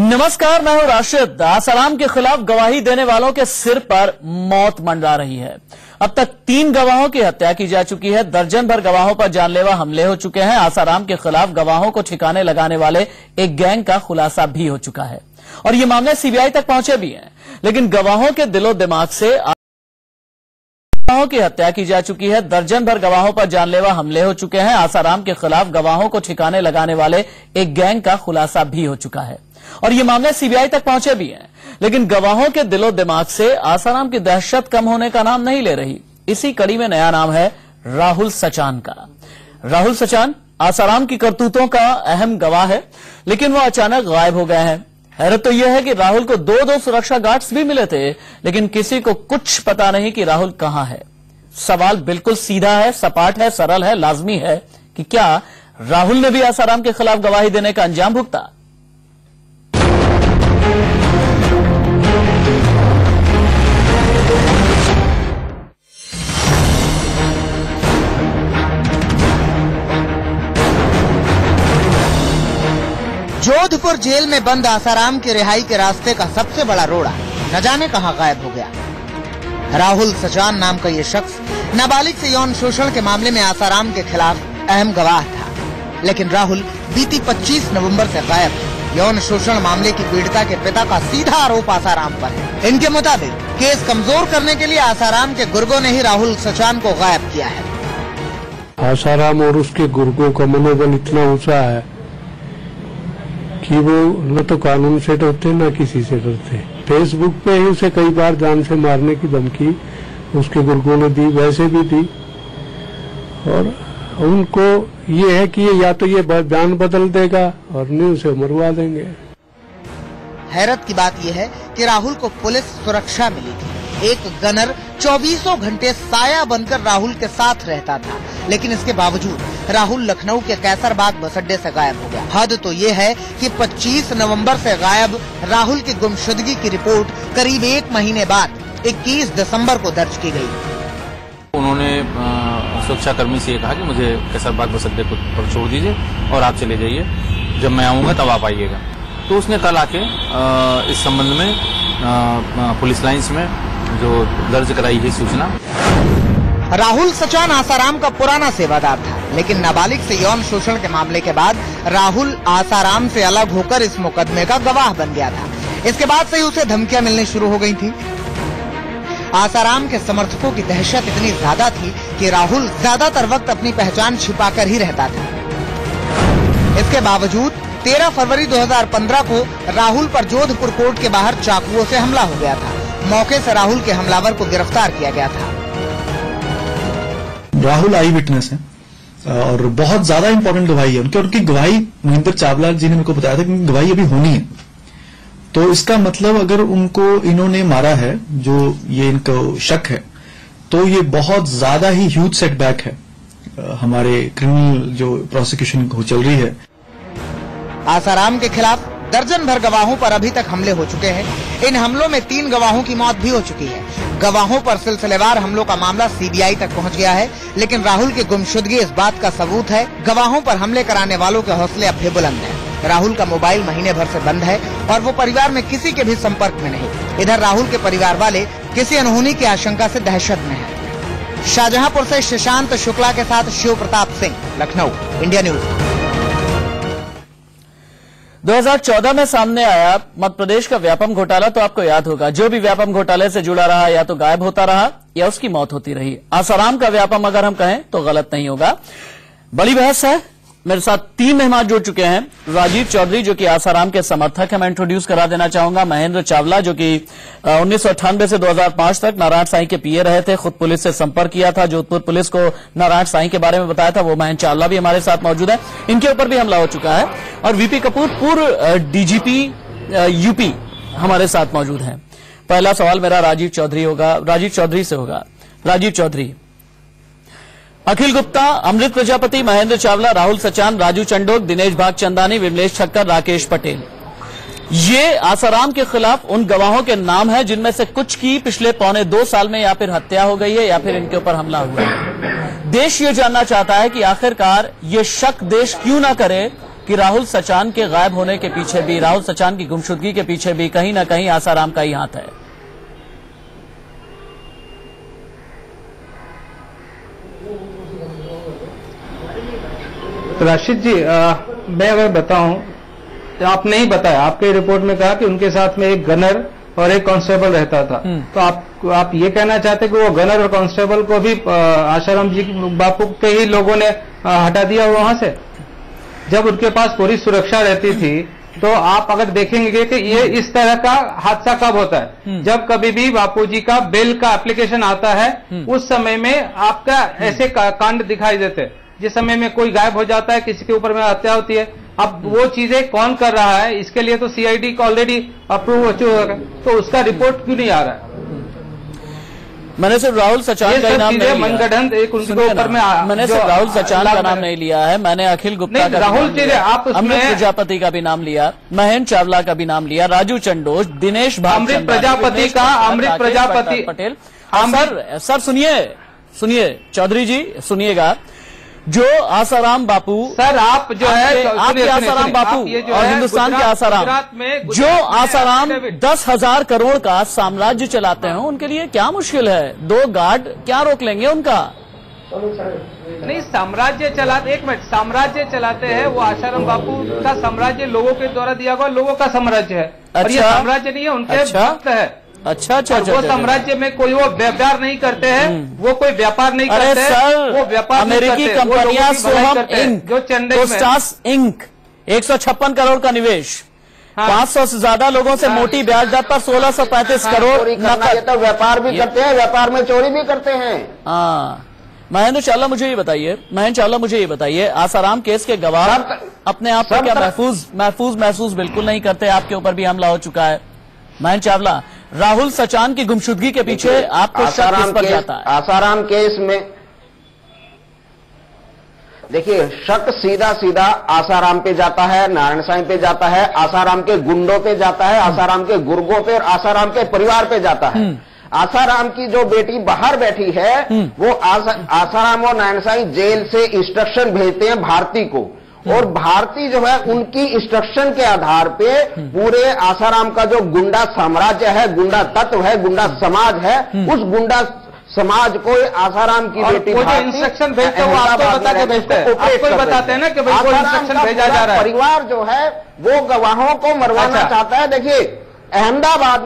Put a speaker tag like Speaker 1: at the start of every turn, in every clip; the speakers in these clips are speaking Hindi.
Speaker 1: नमस्कार, मैं हूं राशिद। आसाराम के खिलाफ गवाही देने वालों के सिर पर मौत मंडरा रही है। अब तक 3 गवाहों की हत्या की जा चुकी है। दर्जन भर गवाहों पर जानलेवा हमले हो चुके हैं। आसाराम के खिलाफ गवाहों को ठिकाने लगाने वाले एक गैंग का खुलासा भी हो चुका है और ये मामले सीबीआई तक पहुंचे भी हैं। लेकिन गवाहों के दिलो दिमाग से गवाहों की हत्या की जा चुकी है। दर्जन भर गवाहों पर जानलेवा हमले हो चुके हैं। आसाराम के खिलाफ गवाहों को ठिकाने लगाने वाले एक गैंग का खुलासा भी हो चुका है और ये मामले सीबीआई तक पहुंचे भी हैं। लेकिन गवाहों के दिलो दिमाग से आसाराम की दहशत कम होने का नाम नहीं ले रही। इसी कड़ी में नया नाम है राहुल सचान का। राहुल सचान आसाराम की करतूतों का अहम गवाह है, लेकिन वो अचानक गायब हो गए हैं। हैरत तो यह है कि राहुल को 2 सुरक्षा गार्ड्स भी मिले थे, लेकिन किसी को कुछ पता नहीं कि राहुल कहां है। सवाल बिल्कुल सीधा है, सपाट है, सरल है, लाजमी है कि क्या राहुल ने भी आसाराम के खिलाफ गवाही देने का अंजाम भुगता?
Speaker 2: जोधपुर जेल में बंद आसाराम की रिहाई के रास्ते का सबसे बड़ा रोड़ा न जाने कहां गायब हो गया। राहुल सचान नाम का ये शख्स नाबालिग से यौन शोषण के मामले में आसाराम के खिलाफ अहम गवाह था, लेकिन राहुल बीती 25 नवंबर से गायब है। यौन शोषण मामले की पीड़िता के पिता का सीधा आरोप आसाराम पर है। इनके मुताबिक केस कमजोर करने के लिए आसाराम के गुर्गों ने ही राहुल सचान को गायब किया है।
Speaker 3: आसाराम और उसके गुर्गों का मनोबल इतना ऊंचा है कि वो न तो कानून से डरते न किसी से डरते। फेसबुक पे ही उसे कई बार जान से मारने की धमकी उसके गुर्गों ने दी, वैसे भी दी। और उनको ये है कि या तो ये जान बदल देगा और नहीं उसे मरवा देंगे।
Speaker 2: हैरत की बात यह है कि राहुल को पुलिस सुरक्षा मिली थी। एक गनर 24 घंटे साया बनकर राहुल के साथ रहता था, लेकिन इसके बावजूद राहुल लखनऊ के कैसरबाग बस अड्डे से गायब हो गया। हद तो ये है कि 25 नवंबर से गायब राहुल की गुमशुदगी की रिपोर्ट करीब 1 महीने बाद 21 दिसंबर को दर्ज की गई।
Speaker 4: उन्होंने सुरक्षा कर्मी से कहा कि मुझे कैसरबाग बस अड्डे पर छोड़ दीजिए और आप चले जाइए, जब मैं आऊंगा तब आप आइएगा। तो उसने कल आके इस संबंध में पुलिस लाइंस में जो दर्ज कराई है सूचना।
Speaker 2: राहुल सचान आसाराम का पुराना सेवादार था, लेकिन नाबालिग से यौन शोषण के मामले के बाद राहुल आसाराम से अलग होकर इस मुकदमे का गवाह बन गया था। इसके बाद से ही उसे धमकियां मिलनी शुरू हो गई थी। आसाराम के समर्थकों की दहशत इतनी ज्यादा थी कि राहुल ज्यादातर वक्त अपनी पहचान छिपाकर ही रहता था। इसके बावजूद 13 फरवरी 2015 को राहुल पर जोधपुर कोर्ट के बाहर चाकुओं से हमला हो गया था। मौके से राहुल के हमलावर को गिरफ्तार किया गया था।
Speaker 5: राहुल आई विटनेस है और बहुत ज्यादा इंपॉर्टेंट गवाही है उनकी गवाही महेंद्र चावला जी ने मेरे को बताया था कि गवाही अभी होनी है। तो इसका मतलब अगर उनको इन्होंने मारा है, जो ये इनको शक है, तो ये बहुत ज्यादा ही ह्यूज सेटबैक है हमारे क्रिमिनल जो प्रोसिक्यूशन चल रही है।
Speaker 2: आसाराम के खिलाफ दर्जन भर गवाहों पर अभी तक हमले हो चुके हैं। इन हमलों में 3 गवाहों की मौत भी हो चुकी है। गवाहों पर सिलसिलेवार हमलों का मामला सीबीआई तक पहुंच गया है, लेकिन राहुल की गुमशुदगी इस बात का सबूत है। गवाहों पर हमले कराने वालों के हौसले अब भी बुलंद हैं। राहुल का मोबाइल महीने भर से बंद है और वो परिवार में किसी के भी संपर्क में नहीं। इधर राहुल के परिवार वाले किसी अनहोनी की आशंका से दहशत में हैं। शाहजहांपुर से शशांत शुक्ला के साथ शिव प्रताप सिंह, लखनऊ, इंडिया न्यूज।
Speaker 1: 2014 में सामने आया मध्य प्रदेश का व्यापम घोटाला तो आपको याद होगा। जो भी व्यापम घोटाले से जुड़ा रहा या तो गायब होता रहा या उसकी मौत होती रही। आसाराम का व्यापम अगर हम कहें तो गलत नहीं होगा। बड़ी बहस है। मेरे साथ 3 मेहमान जुड़ चुके हैं। राजीव चौधरी जो कि आसाराम के समर्थक हैं, मैं इंट्रोड्यूस करा देना चाहूंगा। महेंद्र चावला जो कि 1998 से 2005 तक नारायण साईं के पीए रहे थे, खुद पुलिस से संपर्क किया था, जोधपुर पुलिस को नारायण साईं के बारे में बताया था। वो महेंद्र चावला भी हमारे साथ मौजूद है। इनके ऊपर भी हमला हो चुका है। और वीपी कपूर पूर्व डीजीपी यूपी हमारे साथ मौजूद हैं। पहला सवाल मेरा राजीव चौधरी से होगा। राजीव चौधरी, अखिल गुप्ता, अमृत प्रजापति, महेंद्र चावला, राहुल सचान, राजू चंडोक, दिनेश भागचंदानी, विमलेश ठक्कर, राकेश पटेल, ये आसाराम के खिलाफ उन गवाहों के नाम हैं जिनमें से कुछ की पिछले 1.25 साल में या फिर हत्या हो गई है या फिर इनके ऊपर हमला हुआ है। देश ये जानना चाहता है कि आखिरकार ये शक देश क्यों ना करे कि राहुल सचान के गायब होने के पीछे भी, राहुल सचान की गुमशुदगी के पीछे भी कहीं ना कहीं आसाराम का ही हाथ है।
Speaker 6: राशिद जी, मैं अगर बताऊं तो आपने ही बताया, आपके रिपोर्ट में कहा कि उनके साथ में एक गनर और एक कांस्टेबल रहता था। तो आप ये कहना चाहते कि वो गनर और कांस्टेबल को भी आसाराम जी बापू के ही लोगों ने हटा दिया वहां से, जब उनके पास पूरी सुरक्षा रहती थी? तो आप अगर देखेंगे कि ये इस तरह का हादसा कब होता है, जब कभी भी बापूजी का बेल का एप्लीकेशन आता है, उस समय में आपका ऐसे कांड दिखाई देते, जिस समय में कोई गायब हो जाता है, किसी के ऊपर में हत्या होती है। अब वो चीजें कौन कर रहा है, इसके लिए तो सीआईडी का ऑलरेडी अप्रूव हो चुका है, तो उसका रिपोर्ट क्यों नहीं आ रहा है?
Speaker 1: मैंने सिर्फ राहुल सचान का नाम नहीं लिया,
Speaker 6: मनगढ़ंत एक उनके ऊपर में
Speaker 1: मैंने सिर्फ राहुल सचान का नाम नहीं लिया है, मैंने अखिल गुप्ता का
Speaker 6: राहुल चीरे आप
Speaker 1: अमृत प्रजापति का भी नाम लिया, महेंद्र चावला का भी नाम लिया, राजू चंडोज, दिनेश
Speaker 6: अमृत प्रजापति का, अमृत प्रजापति
Speaker 1: पटेल। सर सुनिए चौधरी जी, सुनिएगा, जो आसाराम बापू,
Speaker 6: सर आप जो है
Speaker 1: आपके आसाराम बापू और हिंदुस्तान के आसाराम, जो आसाराम 10,000 करोड़ का साम्राज्य चलाते हैं, उनके लिए क्या मुश्किल है? 2 गार्ड क्या रोक लेंगे उनका?
Speaker 6: नहीं, साम्राज्य चलाते, एक मिनट, साम्राज्य चलाते हैं वो आसाराम बापू का साम्राज्य लोगों के द्वारा दिया हुआ लोगों का साम्राज्य है। और ये साम्राज्य नहीं है, उनके भक्त है।
Speaker 1: अच्छा,
Speaker 6: वो साम्राज्य में कोई वो व्यापार नहीं करते हैं, वो कोई व्यापार नहीं करते हैं, वो व्यापार
Speaker 1: अमेरिकी कंपनियां सोहम इंक,
Speaker 6: जो चेन्नई में
Speaker 1: इंक 156 करोड़ का निवेश, 500 से ज्यादा लोगों से मोटी ब्याज दर पर 1635 करोड़ नकद।
Speaker 7: तो व्यापार भी करते हैं, व्यापार में चोरी भी करते हैं।
Speaker 1: महेंद्र चावला मुझे ये बताइए, आसाराम केस के गवाह अपने आप को क्या महफूज बिल्कुल नहीं करते? आपके ऊपर भी हमला हो चुका है। महेंद्र चावला, राहुल सचान की गुमशुदगी के पीछे आपको शक किस पर जाता है?
Speaker 7: आसाराम केस में देखिए, शक सीधा आसाराम पे जाता है, नारायण साईं पे जाता है, आसाराम के गुंडों पे जाता है, आसाराम के गुर्गों पे और आसाराम के परिवार पे जाता है। आसाराम की जो बेटी बाहर बैठी है, वो आसाराम और नारायण साईं जेल से इंस्ट्रक्शन भेजते हैं भारती को, और भारती जो है उनकी इंस्ट्रक्शन के आधार पे पूरे आसाराम का जो गुंडा साम्राज्य है, गुंडा तत्व है, गुंडा समाज है, उस गुंडा समाज को आसाराम की बेटी
Speaker 6: वो जो इंस्ट्रक्शन भेजते हैं वो आपको बता के भेजते हैं, आपको बताते हैं ना कि भाई वो इंस्ट्रक्शन भेजा जा रहा है।
Speaker 7: परिवार जो है वो गवाहों को मरवाना चाहता है। देखिए, अहमदाबाद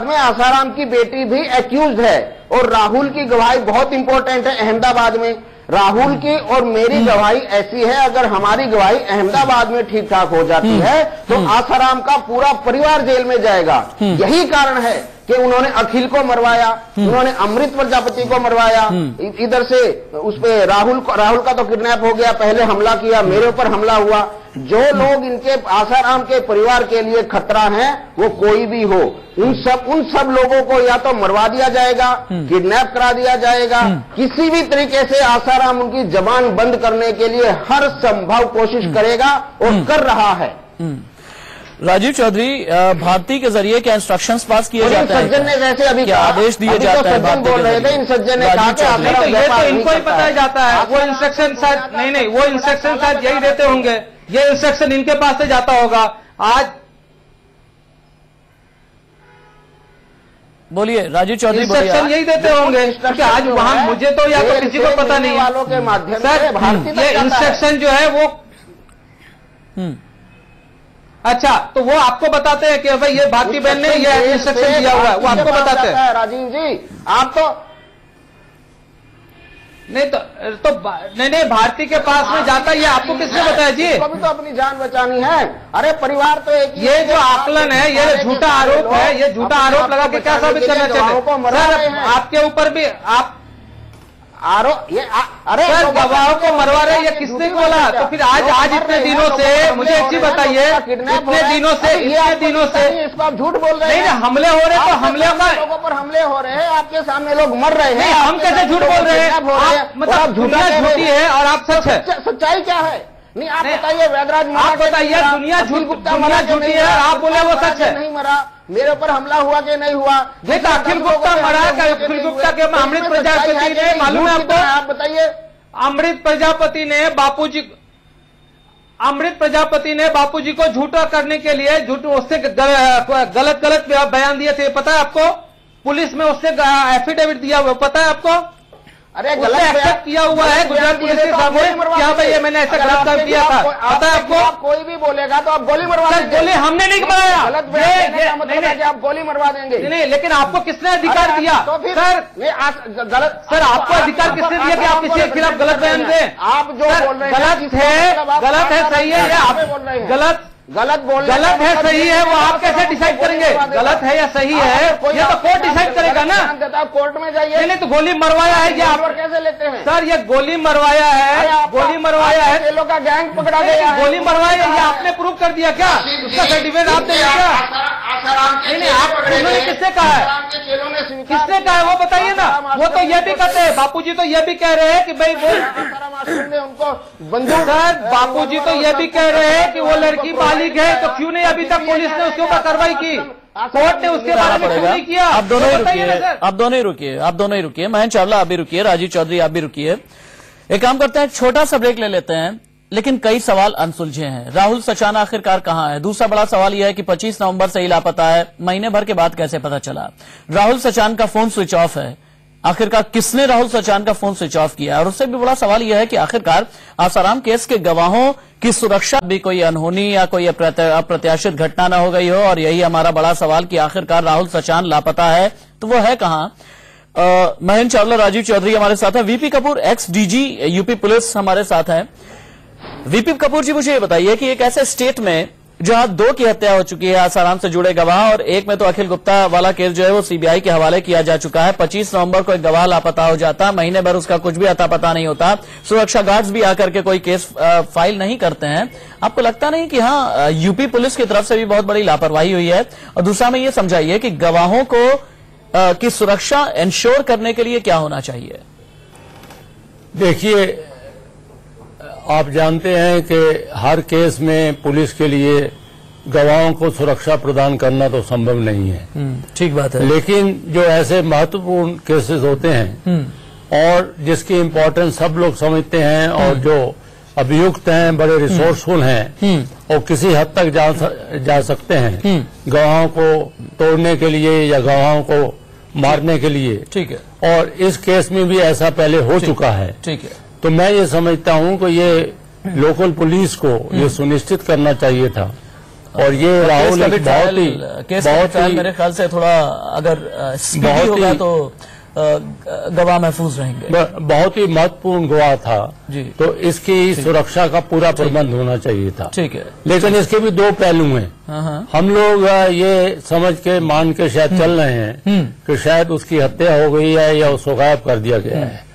Speaker 7: में आसाराम की बेटी भी एक्यूज है, और राहुल की गवाही बहुत इंपॉर्टेंट है अहमदाबाद में। राहुल की और मेरी गवाही ऐसी है, अगर हमारी गवाही अहमदाबाद में ठीक ठाक हो जाती है तो आसाराम का पूरा परिवार जेल में जाएगा। यही कारण है कि उन्होंने अखिल को मरवाया, उन्होंने अमृत प्रजापति को मरवाया, इधर से उस पे राहुल का तो किडनैप हो गया, पहले हमला किया, मेरे ऊपर हमला हुआ। जो लोग इनके आसाराम के परिवार के लिए खतरा हैं, वो कोई भी हो, उन सब लोगों को या तो मरवा दिया जाएगा, किडनैप करा दिया जाएगा, किसी भी तरीके से आसाराम उनकी जबान बंद करने के लिए हर संभव कोशिश करेगा और कर रहा है।
Speaker 1: राजीव चौधरी, भारती के जरिए क्या इंस्ट्रक्शंस पास किए जाते हैं?
Speaker 7: सज्जन ने जैसे अभी
Speaker 1: क्या आदेश दिए जाते हैं?
Speaker 7: सज्जन बोल रहे थे, इन सज्जन ने कहा कि
Speaker 6: ये तो इनको ही बताया जाता है, वो इंस्ट्रक्शन शायद नहीं, वो इंस्ट्रक्शन शायद यही देते होंगे, ये इंस्ट्रक्शन इनके पास से जाता होगा। आज
Speaker 1: बोलिए राजीव चौधरी,
Speaker 6: इंस्ट्रक्शन यही देते होंगे, क्योंकि आज वहां मुझे तो या तो किसी को पता नहीं है
Speaker 7: वालों के माध्यम
Speaker 6: सर, ये इंस्ट्रक्शन जो है वो अच्छा, तो वो आपको बताते हैं कि भाई ये भारती बहन ने ये इंस्ट्रक्शन दिया हुआ है, वो आपको बताते हैं।
Speaker 7: राजीव जी, आप तो
Speaker 6: नहीं, भारती के पास में जाता है, ये आपको किसने बताया जी?
Speaker 7: कभी तो अपनी जान बचानी है। अरे परिवार तो एक,
Speaker 6: ये जो आकलन है, ये झूठा आरोप है, ये झूठा आरोप लगा के क्या साबित करना चाहते हैं? आपके ऊपर भी आप
Speaker 7: अरे
Speaker 6: सर गवाहों को मरवा रहे, ये किसने बोला? तो फिर आज इतने दिनों से मुझे एक चीज बताइए, इतने दिनों से
Speaker 7: इसको आप झूठ बोल रहे हैं।
Speaker 6: नहीं, हमले हो रहे तो हमले
Speaker 7: लोगों पर हमले हो रहे हैं, आपके सामने लोग मर रहे हैं,
Speaker 6: हम कैसे झूठ बोल रहे हैं? मतलब दुनिया झूठी है और आप सच है।
Speaker 7: सच्चाई क्या है? नहीं, आप बताइए, वैदराज
Speaker 6: आप बताइए, दुनिया झूठी है, आप बोले वो सच है।
Speaker 7: नहीं मरा, मेरे ऊपर हमला हुआ कि नहीं हुआ?
Speaker 6: ये तो अखिल गुप्ता मरा, अखिल गुप्ता के अमृत प्रजापति ने, मालूम है आपको?
Speaker 7: आप बताइए।
Speaker 6: अमृत प्रजापति ने बापूजी, अमृत प्रजापति ने बापूजी को झूठा करने के लिए उससे गलत बयान दिए थे, पता है आपको? पुलिस में उसने एफिडेविट दिया हुआ, पता है आपको?
Speaker 7: अरे गलत
Speaker 6: एक्सेप्ट किया हुआ है गुजरात पुलिस के सामने, क्या भाई ये मैंने ऐसा गलत काम किया था, पता है आपको?
Speaker 7: कोई भी बोलेगा तो आप गोली मरवा देंगे।
Speaker 6: गोली हमने नहीं बनाया,
Speaker 7: गलत बयान देने का मतलब है कि आप गोली मरवा देंगे।
Speaker 6: नहीं, लेकिन आपको किसने अधिकार दिया?
Speaker 7: तो फिर
Speaker 6: सर
Speaker 7: गलत
Speaker 6: सर आपको अधिकार किसने दिया कि आप किसी के खिलाफ गलत बयान दें?
Speaker 7: आप जो बोल रहे हैं
Speaker 6: गलत है सही है, आप
Speaker 7: बोल रहे हैं
Speaker 6: गलत है सही है, वो आप कैसे डिसाइड करेंगे गलत है या सही है? ये तो कोर्ट डिसाइड करेगा ना।
Speaker 7: कोर्ट में जाइए।
Speaker 6: नहीं तो गोली मरवाया है ये आप
Speaker 7: कैसे लेते हैं?
Speaker 6: सर ये गोली मरवाया है, गोली मरवाया है,
Speaker 7: ये लोग का गैंग पकड़ा गया है।
Speaker 6: गोली मरवाया है, ये आपने प्रूव कर दिया क्या? उसका सर्टिफिकेट आप देंगे क्या? नहीं आप उन्होंने किसने कहा है? किसने कहा है वो बताइए ना। वो तो ये भी कहते हैं, बापूजी तो ये भी कह रहे हैं कि भाई वो
Speaker 7: उनको बंदूक।
Speaker 6: सर बापूजी तो ये भी कह रहे हैं कि वो लड़की बालिग है, तो क्यों नहीं अभी तक पुलिस ने उसके ऊपर कार्रवाई की? कोर्ट ने उसके बारे में क्यों नहीं किया?
Speaker 1: आप दोनों ही रुकिए, महेंद्र चावला आप भी रुकिए, राजीव चौधरी आप भी रुकिए। एक काम करते हैं, छोटा सा ब्रेक ले लेते हैं, लेकिन कई सवाल अनसुलझे हैं। राहुल सचान आखिरकार कहां है? दूसरा बड़ा सवाल यह है कि 25 नवंबर से ही लापता है, महीने भर के बाद कैसे पता चला? राहुल सचान का फोन स्विच ऑफ है, आखिरकार किसने राहुल सचान का फोन स्विच ऑफ किया? और उससे भी बड़ा सवाल यह है कि आखिरकार आसाराम केस के गवाहों की सुरक्षा भी कोई अनहोनी या कोई अप्रत्याशित घटना न हो गई हो। और यही हमारा बड़ा सवाल कि आखिरकार राहुल सचान लापता है तो वो है कहां? महेंद्र चावला, राजीव चौधरी हमारे साथ है, VP Kapoor x DG UP police हमारे साथ है। वीपी कपूर जी मुझे ये बताइए कि एक ऐसे स्टेट में जहां 2 की हत्या हो चुकी है, आसाराम से जुड़े गवाह, और एक में तो अखिल गुप्ता वाला केस जो है वो सीबीआई के हवाले किया जा चुका है। 25 नवंबर को एक गवाह लापता हो जाता, महीने भर उसका कुछ भी अता पता नहीं होता, सुरक्षा गार्ड्स भी आकर के कोई केस फाइल नहीं करते हैं। आपको लगता नहीं कि हाँ यूपी पुलिस की तरफ से भी बहुत बड़ी लापरवाही हुई है? और दूसरा में ये समझाइए कि गवाहों को की सुरक्षा इंश्योर करने के लिए क्या होना चाहिए?
Speaker 8: देखिए, आप जानते हैं कि हर केस में पुलिस के लिए गवाहों को सुरक्षा प्रदान करना तो संभव नहीं है।
Speaker 1: ठीक बात है।
Speaker 8: लेकिन जो ऐसे महत्वपूर्ण केसेस होते हैं और जिसकी इम्पोर्टेंस सब लोग समझते हैं और जो अभियुक्त हैं बड़े रिसोर्सफुल हैं और किसी हद तक जा सकते हैं गवाहों को तोड़ने के लिए या गवाहों को मारने के लिए।
Speaker 1: ठीक है।
Speaker 8: और इस केस में भी ऐसा पहले हो चुका है।
Speaker 1: ठीक है।
Speaker 8: तो मैं ये समझता हूं कि ये लोकल पुलिस को ये सुनिश्चित करना चाहिए था। और ये राहुल एक बहुत ही
Speaker 1: मेरे ख्याल से थोड़ा अगर स्पीडी होगा तो गवाह महफूज रहेंगे।
Speaker 8: बहुत ही महत्वपूर्ण गवाह था
Speaker 1: जी।
Speaker 8: तो इसकी सुरक्षा का पूरा प्रबंध होना चाहिए था।
Speaker 1: ठीक है।
Speaker 8: लेकिन इसके भी 2 पहलू हैं। हम लोग ये समझ के मान के शायद चल रहे हैं कि शायद उसकी हत्या हो गई है या उसको गायब कर दिया गया है।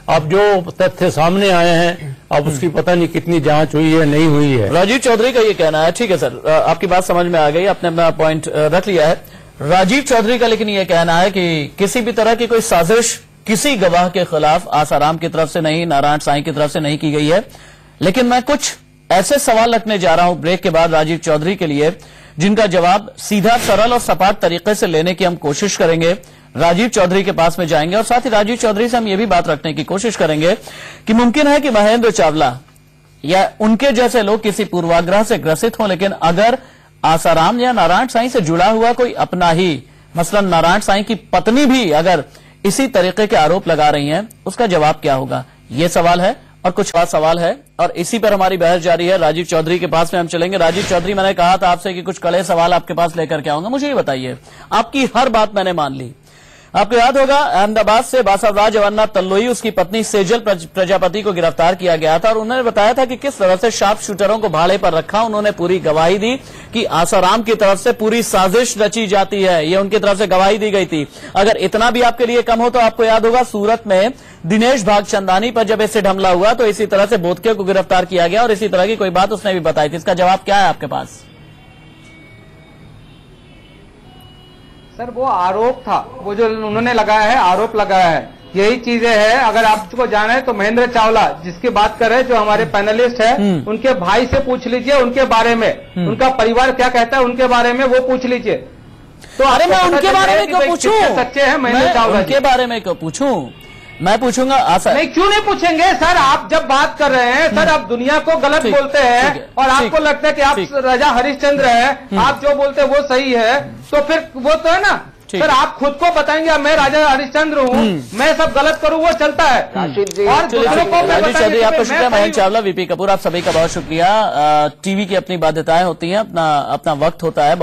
Speaker 8: अब जो तथ्य सामने आए हैं, अब उसकी पता नहीं कितनी जांच हुई है नहीं हुई है।
Speaker 1: राजीव चौधरी का ये कहना है। ठीक है सर, आपकी बात समझ में आ गई, आपने अपना पॉइंट रख लिया है। राजीव चौधरी का लेकिन ये कहना है कि किसी भी तरह की कोई साजिश किसी गवाह के खिलाफ आसाराम की तरफ से नहीं, नारायण साईं की तरफ से नहीं की गई है। लेकिन मैं कुछ ऐसे सवाल रखने जा रहा हूं ब्रेक के बाद राजीव चौधरी के लिए, जिनका जवाब सीधा, सरल और सपाट तरीके से लेने की हम कोशिश करेंगे। राजीव चौधरी के पास में जाएंगे और साथ ही राजीव चौधरी से हम ये भी बात रखने की कोशिश करेंगे कि मुमकिन है कि महेंद्र चावला या उनके जैसे लोग किसी पूर्वाग्रह से ग्रसित हों, लेकिन अगर आसाराम या नारायण साईं से जुड़ा हुआ कोई अपना ही, मसलन नारायण साईं की पत्नी भी अगर इसी तरीके के आरोप लगा रही हैं, उसका जवाब क्या होगा? ये सवाल है और कुछ और सवाल है और इसी पर हमारी बहस जारी है। राजीव चौधरी के पास में हम चलेंगे। राजीव चौधरी, मैंने कहा था आपसे कि कुछ कड़े सवाल आपके पास लेकर के आऊंगा। मुझे ये बताइए, आपकी हर बात मैंने मान ली। आपको याद होगा अहमदाबाद से बासवराज अमरनाथ तल्लोई, उसकी पत्नी सेजल प्रजापति को गिरफ्तार किया गया था और उन्होंने बताया था कि किस तरह से शार्प शूटरों को भाड़े पर रखा। उन्होंने पूरी गवाही दी कि आसाराम की तरफ से पूरी साजिश रची जाती है, ये उनकी तरफ से गवाही दी गई थी। अगर इतना भी आपके लिए कम हो तो आपको याद होगा सूरत में दिनेश भागचंदानी पर जब एसिड हमला हुआ तो इसी तरह से बोधके को गिरफ्तार किया गया और इसी तरह की कोई बात उसने भी बताई थी। इसका जवाब क्या है आपके पास?
Speaker 6: सर वो आरोप था, वो जो उन्होंने लगाया है, आरोप लगाया है, यही चीजें हैं। अगर आपको जाना है तो महेंद्र चावला जिसकी बात कर रहे हैं, जो हमारे पैनलिस्ट है, उनके भाई से पूछ लीजिए उनके बारे में, उनका परिवार क्या कहता है उनके बारे में, वो पूछ लीजिए।
Speaker 1: तो अरे मैं उनके बारे में क्यों पूछूं?
Speaker 6: सच्चे हैं महेंद्र चावला,
Speaker 1: उनके बारे में क्यों पूछूं? मैं पूछूंगा आशा
Speaker 6: नहीं, क्यों नहीं पूछेंगे सर? आप जब बात कर रहे हैं सर, आप दुनिया को गलत बोलते हैं और आपको लगता है कि आप राजा हरिश्चंद्र हैं, आप जो बोलते हैं वो सही है, तो फिर वो तो है ना सर। आप खुद को बताएंगे मैं राजा हरिश्चंद्र हूँ, मैं सब गलत करूँ, वो चलता है। और दूसरों को
Speaker 1: राजीव चौधरी आपका शुक्रिया, मयंक चावला, वीपी कपूर, आप सभी का बहुत शुक्रिया। टीवी की अपनी बाध्यताएं होती हैं, अपना वक्त होता है।